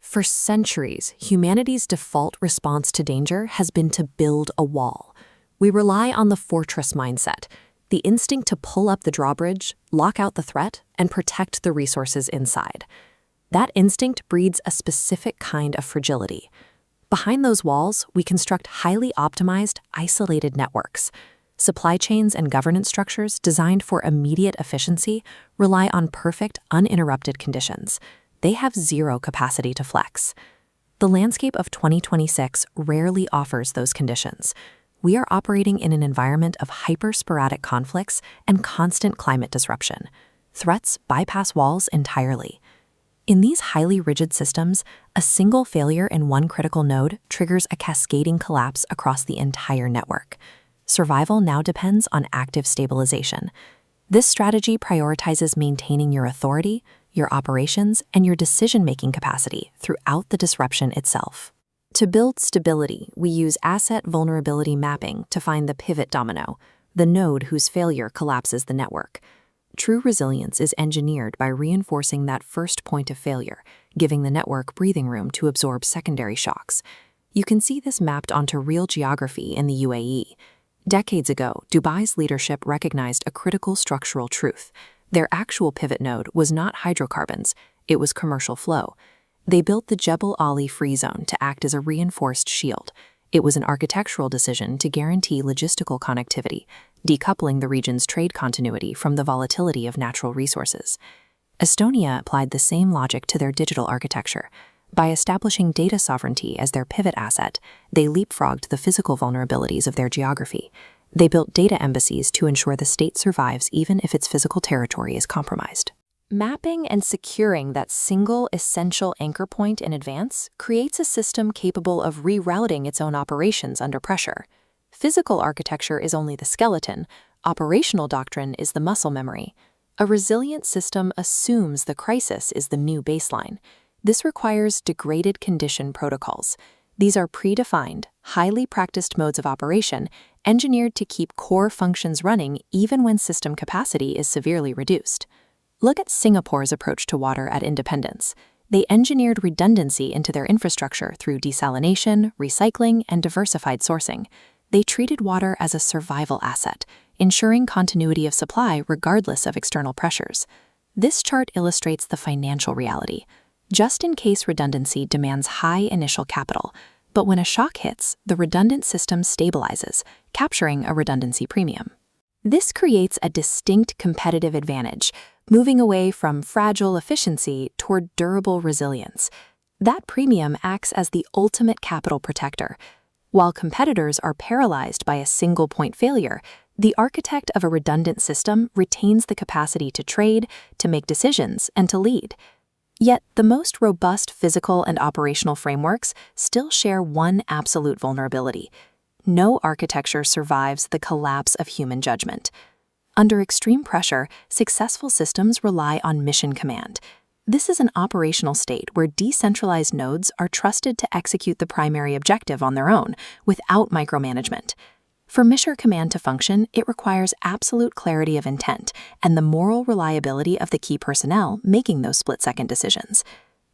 For centuries, humanity's default response to danger has been to build a wall. We rely on the fortress mindset, the instinct to pull up the drawbridge, lock out the threat, and protect the resources inside. That instinct breeds a specific kind of fragility. Behind those walls, we construct highly optimized, isolated networks. Supply chains and governance structures designed for immediate efficiency rely on perfect, uninterrupted conditions. They have zero capacity to flex. The landscape of 2026 rarely offers those conditions. We are operating in an environment of hyper-sporadic conflicts and constant climate disruption. Threats bypass walls entirely. In these highly rigid systems, a single failure in one critical node triggers a cascading collapse across the entire network. Survival now depends on active stabilization. This strategy prioritizes maintaining your authority, your operations, and your decision-making capacity throughout the disruption itself. To build stability, we use asset vulnerability mapping to find the pivot domino, the node whose failure collapses the network. True resilience is engineered by reinforcing that first point of failure, giving the network breathing room to absorb secondary shocks. You can see this mapped onto real geography in the UAE. Decades ago, Dubai's leadership recognized a critical structural truth. Their actual pivot node was not hydrocarbons, it was commercial flow. They built the Jebel Ali Free Zone to act as a reinforced shield. It was an architectural decision to guarantee logistical connectivity, decoupling the region's trade continuity from the volatility of natural resources. Estonia applied the same logic to their digital architecture. By establishing data sovereignty as their pivot asset, they leapfrogged the physical vulnerabilities of their geography. They built data embassies to ensure the state survives even if its physical territory is compromised. Mapping and securing that single essential anchor point in advance creates a system capable of rerouting its own operations under pressure. Physical architecture is only the skeleton, operational doctrine is the muscle memory. A resilient system assumes the crisis is the new baseline. This requires degraded condition protocols. These are predefined, highly practiced modes of operation engineered to keep core functions running even when system capacity is severely reduced. Look at Singapore's approach to water at independence. They engineered redundancy into their infrastructure through desalination, recycling, and diversified sourcing. They treated water as a survival asset, ensuring continuity of supply regardless of external pressures. This chart illustrates the financial reality. Just-in-case redundancy demands high initial capital, but when a shock hits, the redundant system stabilizes, capturing a redundancy premium. This creates a distinct competitive advantage, moving away from fragile efficiency toward durable resilience. That premium acts as the ultimate capital protector. While competitors are paralyzed by a single-point failure, the architect of a redundant system retains the capacity to trade, to make decisions, and to lead. Yet, the most robust physical and operational frameworks still share one absolute vulnerability. No architecture survives the collapse of human judgment. Under extreme pressure, successful systems rely on mission command. This is an operational state where decentralized nodes are trusted to execute the primary objective on their own, without micromanagement. For mission command to function, it requires absolute clarity of intent and the moral reliability of the key personnel making those split-second decisions.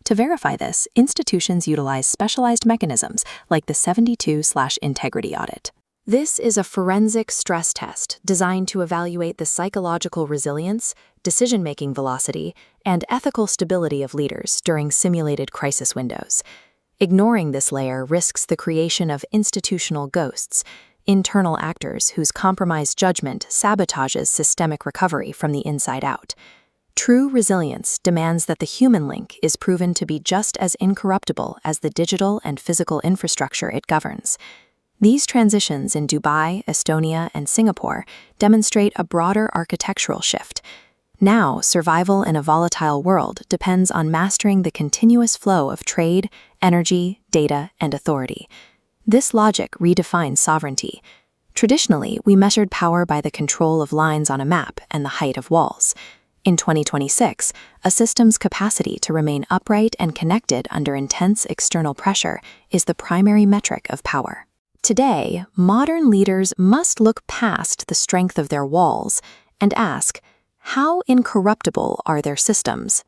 To verify this, institutions utilize specialized mechanisms like the 72/integrity audit. This is a forensic stress test designed to evaluate the psychological resilience, decision-making velocity, and ethical stability of leaders during simulated crisis windows. Ignoring this layer risks the creation of institutional ghosts, internal actors whose compromised judgment sabotages systemic recovery from the inside out. True resilience demands that the human link is proven to be just as incorruptible as the digital and physical infrastructure it governs. These transitions in Dubai, Estonia, and Singapore demonstrate a broader architectural shift. Now, survival in a volatile world depends on mastering the continuous flow of trade, energy, data, and authority. This logic redefines sovereignty. Traditionally, we measured power by the control of lines on a map and the height of walls. In 2026, a system's capacity to remain upright and connected under intense external pressure is the primary metric of power. Today, modern leaders must look past the strength of their walls and ask, how incorruptible are their systems?